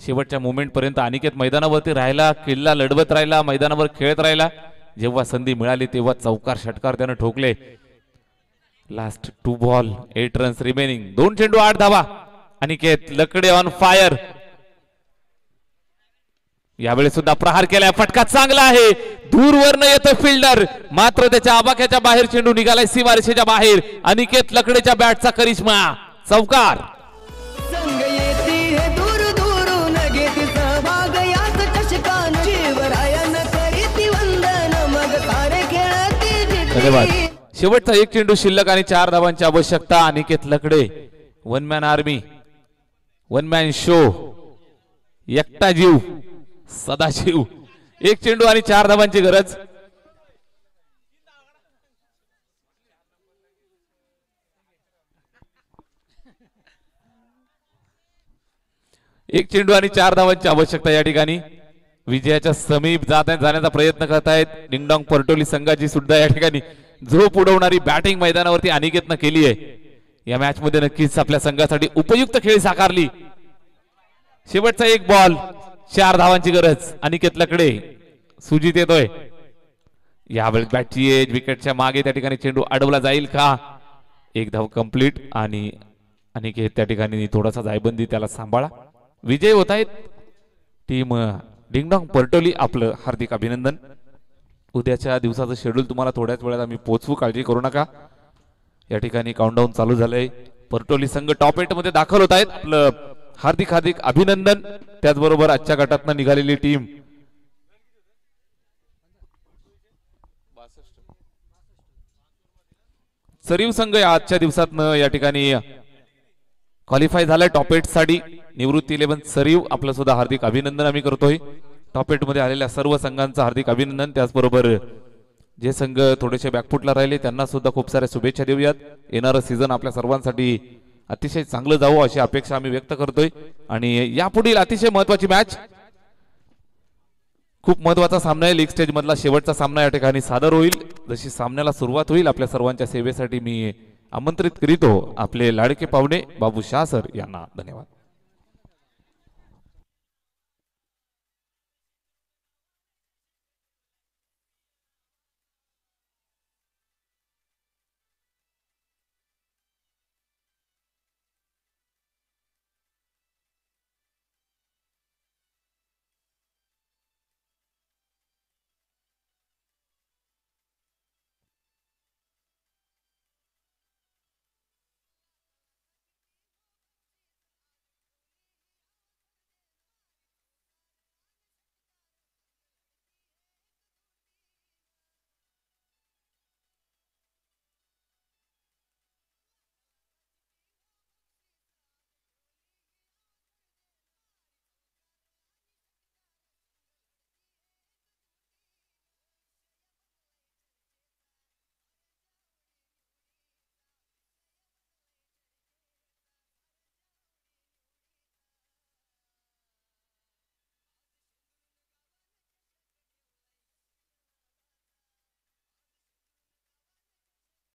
शेवटच्या मोमेंट पर्यंत अनिकेत मैदानावरती राहिला. किल्ला लढवत राहिला. मैदानावर खेळत राहिला. जेव्हा संधी मिळाली तेव्हा चौकार षटकार त्याने ठोकले. Last 2 ball 8 runs remaining. 2 चेंडू 8 धावा. अनिकेत लकडे ऑन फायर. यावेळी सुद्धा प्रहार केलाय. फटका चांगला आहे. दूरवरनं येतो फिल्डर. मात्र त्याच्या आबाक्याच्या बाहेर चेंडू निघालाय सीमारेषेच्या बाहेर. अनिकेत लकडेच्या बॅटचा करिश्मा. चौकार. संग येती हे दूर दूरून घेती सहभाग याच चषकान. शिवरायानं करीती वंदन मग सारे खेळती. धन्यवाद. शेवटचा 1 चेंडू शिल्लक आणि 4 धावांची आवश्यकता. अनिकेत लकडे. 1 मॅन आर्मी. 1 man show. एकटा जीव. सदाशिव. 1 चेंडू आणि 4 धावांची गरज. एक चेंडू आणि 4 धावांची आवश्यकता या ठिकाणी. विजयाच्या समीप जाण्याचा प्रयत्न करतायत डिंगडॉंग परटोली संघाची सुद्धा या ठिकाणी झोप उडवणारी बॅटिंग मैदानावरती अनिकेतनं केली आहे. या मॅच मध्ये नक्कीच आपल्या संघासाठी उपयुक्त खेळी साकारली. शेवटचा एक बॉल, 4 धावांची गरज अनिकेतलाकडे. सुजित येतोय यावेळेस बॅटची एज विकेटच्या मागे त्या ठिकाणी चेंडू अडवला जाईल का. एक धाव कंप्लीट आणि अनिकेत त्या ठिकाणी थोडासा जायबंदी त्याला सांभाळा. विजय होत आहेत टीम डिंगडॉंग परटोली. आपलं हार्दिक अभिनंदन. उद्याच्या दिवसाचं शेड्यूल तुम्हाला थोड्याच वेळात आम्ही पोहोचवू, काळजी करू नका. या ठिकाणी काउंटडाऊन चालू झालंय. परटोली संघ टॉप 8 मध्ये दाखल होत आहेत. आपलं हार्दिक हार्दिक अभिनंदन. त्याचबरोबर आजच्या गटातनं निघालेली टीम सरीव संघ आजच्या दिवसातनं या ठिकाणी क्वालिफाय झालाय टॉप 8 साठी. निवृत्ती 11 सरीव आपलं सुद्धा हार्दिक अभिनंदन आम्ही करतोय. टॉप 8 मध्ये आलेल्या सर्व संघांचं हार्दिक अभिनंदन. त्याचबरोबर जे संघ थोडेसे बॅकफुटला राहिले त्यांना सुद्धा खूप साऱ्या शुभेच्छा देऊयात. येणारं सीझन आपल्या सर्वांसाठी अतिशय चांगलं जावं अशी अपेक्षा आम्ही व्यक्त करतोय. आणि यापुढील अतिशय महत्वाची मॅच, खूप महत्वाचा सामना आहे. लीग स्टेज मधला शेवटचा सामना या ठिकाणी सादर होईल. जशी सामन्याला सुरुवात होईल आपल्या सर्वांच्या सेवेसाठी मी आमंत्रित करीतो आपले लाडके पाहुणे बाबू शाह सर यांना. धन्यवाद.